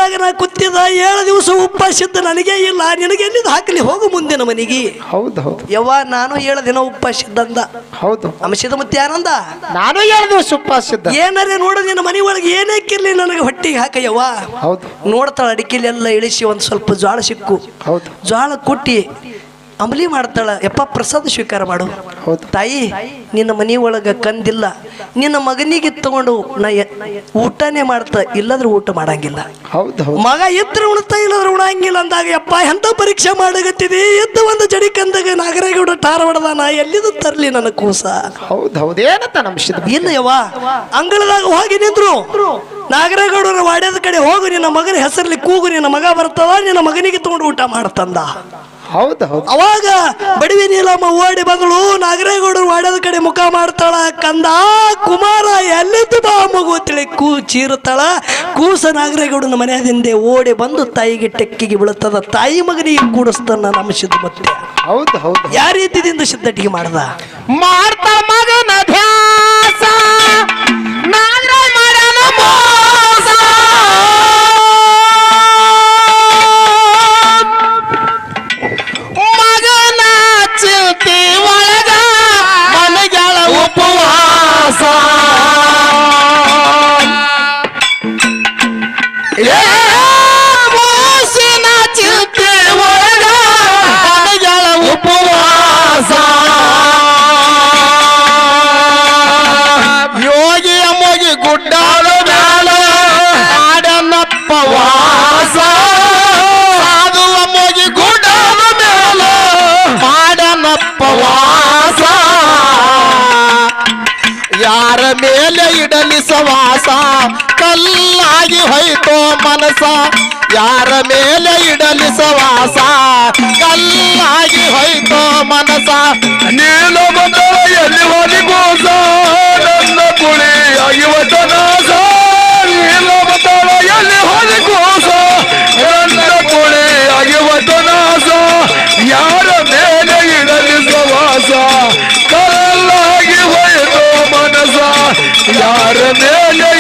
ಅಂಗಳದಾಗ ನಾ ಕೂತಿದ 7 ದಿವಸ ಉಪವಾಸಿದ್ದ ನನಗೆ ಇಲ್ಲ ನಿನಗೆ ಎಲ್ಲಿದ್ ಹಾಕಲಿ ಹೋಗು ಮುಂದಿನ ಮನೆಗೆ ಹೌದು ಹೌದು ಯವ್ವ ನಾನು 7 ದಿನ ಉಪವಾಸಿದ್ದಂದ ಹೌದು ಅಂಶದ ಮತ್ತೆ ಆನಂದ ನಾನು 7 ದಿವಸ ಉಪವಾಸಿದ್ದ ಏನಾರೇ ನೋಡ ನಿನ್ನ ಮನೆ ಒಳಗೆ ಏನೇ ಕಿರ್ಲಿ ನನಗೆ ಹೊಟ್ಟಿಗೆ ಹಾಕಯ್ಯವ್ವ ಹೌದು ನೋಡ್ತಾಳ ಅಡಿಕೆಲಿ ಎಲ್ಲ ಇಳಿಸಿ ಒಂದ್ ಸ್ವಲ್ಪ ಜ್ವಾಳ ಸಿಕ್ಕು ಹೌದು ಜ್ವಾಳ ಕುಟ್ಟಿ ಅಂಬಲಿ ಮಾಡ್ತಾಳ ಯಪ್ಪ ಪ್ರಸಾದ ಸ್ವೀಕಾರ ಮಾಡು ತಾಯಿ ನಿನ್ನ ಮನಿ ಒಳಗ ಕಂದಿಲ್ಲ ನಿನ್ನ ಮಗನಿಗೆ ತಗೊಂಡು ನಾ ಊಟನೇ ಮಾಡ್ತಾ ಇಲ್ಲದ್ರೆ ಊಟ ಮಾಡಂಗಿಲ್ಲ ಮಗ ಇದ್ರೆ ಉಣ್ತಾ ಇಲ್ಲದ್ರೆ ಉಣಂಗಿಲ್ಲ ಅಂದಾಗ ಯಪ್ಪ ಎಂತ ಪರೀಕ್ಷೆ ಮಾಡಗತ್ತಿದೆ ಎದ್ದು ಒಂದು ಜಡಿ ಕಂದಾಗ ನಾಗರೇಗೌಡ ಟಾರ ಹೊಡೆದ ನಾ ಎಲ್ಲಿದು ತರ್ಲಿ ನನ್ನ ಕೂಸ ಇಲ್ಲ ಯವ್ವ ಅಂಗಳದಾಗ ಹೋಗಿ ನಿಂದ್ರು ನಾಗರೇಗೌಡರ ವಾಡ್ಯದ ಕಡೆ ಹೋಗು ನಿನ್ನ ಮಗನ ಹೆಸರಲ್ಲಿ ಕೂಗು ನಿನ್ನ ಮಗ ಬರ್ತದ ನಿನ್ನ ಮಗನಿಗೆ ತಗೊಂಡು ಊಟ ಮಾಡ್ತಂದ ಅವಾಗ ಬಡವಿ ನೀಲಮ್ಮ ಓಡಿ ಬಂದಳು ನಾಗರೇಗೌಡರು ವಾಡ್ಯದ ಕಡೆ ಮುಖ ಮಾಡ್ತಾಳ ಕಂದ ಕುಮಾರ ಎಲ್ಲಿದ್ದು ಬಾ ಮಗು ತಿಳಿ ಚೀರುತ್ತಾಳ ಕೂಸ ನಾಗರೇಗೌಡನ ಮನೆಯಿಂದ ಓಡಿ ಬಂದು ತಾಯಿಗೆ ಟೆಕ್ಕಿಗೆ ಬೀಳುತ್ತದ ತಾಯಿ ಮಗನಿಗೆ ಕೂಡಿಸ್ತಾನ ನಮ್ಮ ಸಿದ್ಧ ಮತ್ತೆ ಯಾವ ರೀತಿಯಿಂದ ಸಿದ್ಧಟಿಗೆ ಮಾಡ್ದ ಮಾಡ್ತಾ ಮಗನ ಧ್ಯಾಸ ನಾಗರಾಜ ಮಾಡ್ಯಾನ ಮೋಸ ಮಗನ ಚಿಂತೆ ಒಳಗ ಮನಗಳ ಉಪವಾಸ ಮೋಸಿನ ಚಿಂತೆ ಒಳಗ ಮನಗಳ ಉಪವಾಸ ಯೋಗಿಯ ಮೊಗಿ ಗುಡ್ಡಾಳ ಮ್ಯಾಲ ಆಡನಪ್ಪ ವಾಸ ಸಾಧುವ ಮೊಗಿ ಗುಡ್ಡಾಳ ಮ್ಯಾಲ ಮಾಡನಪ್ಪ ವಾಸ ಯಾರ ಮೇಲೆ ಇಡಲಿ ಸವಾಸ ಕಲ್ಲಾಗಿ ಹೋಯ್ತೋ ಮನಸ ಯಾರ ಮೇಲೆ ಇಡಲಿ ಸವಾಸ ಕಲ್ಲಾಗಿ ಹೋಯ್ತೋ ಮನಸ ನೀನು ಬಂದವ ಎಲ್ಲಿ ಹೋಗಿ ಗೋಸ ನನ್ನ ಕುಳಿ ಇವತ್ತನಾಸ ನೀನು ಬಂದವ ಎಲ್ಲಿ ಹೋಗಿ ಗೋಸ ನನ್ನ ಕುಳಿ ಇವತ್ತನಾಸ ಯಾರ ಮೇಲೆ ಇಡಲಿ ಸವಾಸ ಕಲ್ಲಾಗಿ ಹೋಯ್ತೋ ಮನಸ ಯಾರ ಮೇಲೆ